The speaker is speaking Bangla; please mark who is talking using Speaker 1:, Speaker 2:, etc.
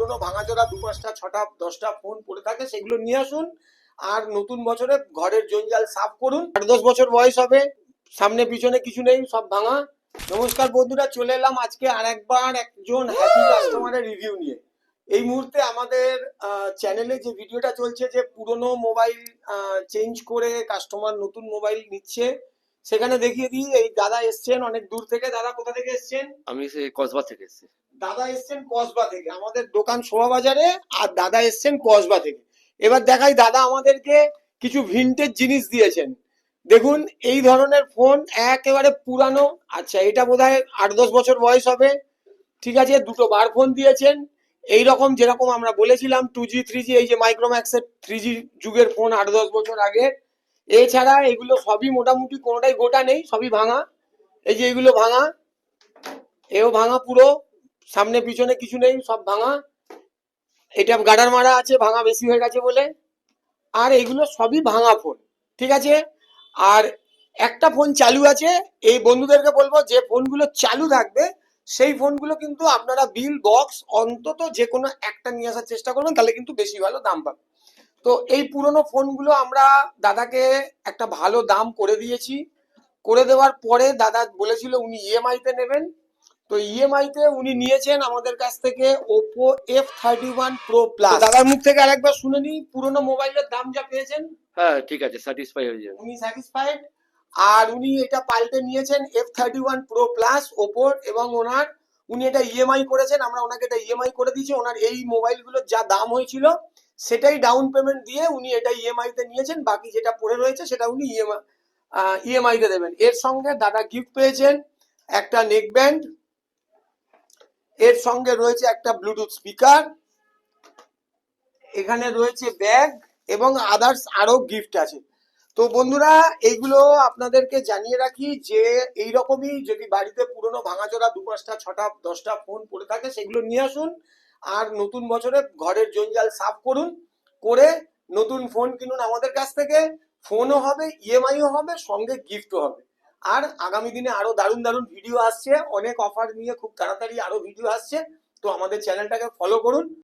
Speaker 1: পুরনো ভাঙাচোরা 2-5টা 6টা 10টা ফোন পড়ে থাকে সেগুলো নিয়ে আসুন। আর নতুন বছরে ঘরের জঞ্জাল সাফ করুন। 8-10 বছর বয়স হবে, সামনে পিছনে কিছু নেই, সব ভাঙা। নমস্কার বন্ধুরা, চলে এলাম আজকে আরেকবার একজন হ্যাপি কাস্টমারের রিভিউ নিয়ে। এই মুহূর্তে আমাদের চ্যানেলে যে ভিডিওটা চলছে, যে পুরনো মোবাইল চেঞ্জ করে কাস্টমার নতুন মোবাইল নিচ্ছে, সেখানে দেখিয়ে দিই। এই দাদা এসছেন অনেক দূর থেকে। দাদা কোথা থেকে এসছেন?
Speaker 2: আমি সেই কসবা থেকে এসেছি।
Speaker 1: দাদা এসছেন কসবা থেকে, আমাদের দোকান শোভাবাজারে, আর দাদা এসছেন কসবা থেকে। এবার দেখাই, দাদা আমাদেরকে কিছু ভিনটেজ জিনিস দিয়েছেন। দেখুন, এই ধরনের ফোন একেবারে পুরানো। আচ্ছা, এটা বোধহয় 8-10 বছর বয়স হবে। ঠিক আছে, দুটো বার ফোন দিয়েছেন। এই রকম যেরকম আমরা বলেছিলাম 2G 3G, এই যে মাইক্রোম্যাক্সের 3G যুগের ফোন 8-10 বছর আগে। এছাড়া এগুলো সবই মোটামুটি, কোনোটাই গোটা নেই, সবই ভাঙা। এই যে এগুলো ভাঙা, এও ভাঙা পুরো, সামনে পিছনে কিছু নেই, সব ভাঙা। এটা গার্ডার মারা আছে, ভাঙা বেশি হয়ে গেছে বলে। আর এগুলো সবই ভাঙা ফোন, ঠিক আছে। আর একটা ফোন চালু আছে। এই বন্ধুদেরকে বলবো, যে ফোনগুলো চালু থাকবে সেই ফোনগুলো কিন্তু আপনারা বিল বক্স অন্তত যে কোনো একটা নিয়ে আসার চেষ্টা করবেন, তাহলে কিন্তু বেশি ভালো দাম পাবেন। তো এই পুরনো ফোনগুলো আমরা দাদাকে একটা ভালো দাম করে দিয়েছি। করে দেওয়ার পরে দাদা বলেছিল উনি ইএমআই তে নেবেন। তো ইএমআই তে উনি নিয়েছেন আমাদের কাছ থেকে ওপো F31 Pro Plus। দাদার মুখ থেকে আরেকবার শুনে নিই পুরনো মোবাইলের দাম যা পেয়েছেন।
Speaker 2: হ্যাঁ, ঠিক আছে, স্যাটিসফাই হয়ে যাবে।
Speaker 1: উনি স্যাটিসফাইড। আর উনি এটা পাল্টে নিয়েছেন F31 Pro Plus ওপোর, এবং উনি এটা ইএমআই করেছেন। আমরা ওনাকে এটা ইএমআই করে দিয়েছি। ওনার এই মোবাইলগুলোর যা দাম হয়েছিল সেটাই ডাউন পেমেন্ট দিয়ে উনি এটা ইএমআই তে নিয়েছেন। বাকি যেটা পড়ে রয়েছে সেটা উনি ইএমআই তে দেবেন। এর সঙ্গে দাদা গিফট পেয়েছেন একটা নেক ব্যান্ড, এর সঙ্গে রয়েছে একটা ব্লুটুথ স্পিকার, এখানে রয়েছে ব্যাগ, এবং আদার্স আরো গিফট আছে। তো বন্ধুরা, এইগুলো আপনাদেরকে জানিয়ে রাখি যে এইরকমই যদি বাড়িতে পুরনো ভাঙাচোরা 2-5টা 6টা 10টা ফোন পড়ে থাকে সেগুলো নিয়ে আসুন। আর নতুন বছরে ঘরের জঞ্জাল সাফ করুন, করে নতুন ফোন কিনুন আমাদের কাছ থেকে। ফোনও হবে, ইএমআইও হবে, সঙ্গে গিফটও হবে। আর আগামী দিনে আরো দারুণ দারুণ ভিডিও আসছে, অনেক অফার নিয়ে খুব তাড়াতাড়ি আরো ভিডিও আসছে। তো আমাদের চ্যানেলটাকে ফলো করুন।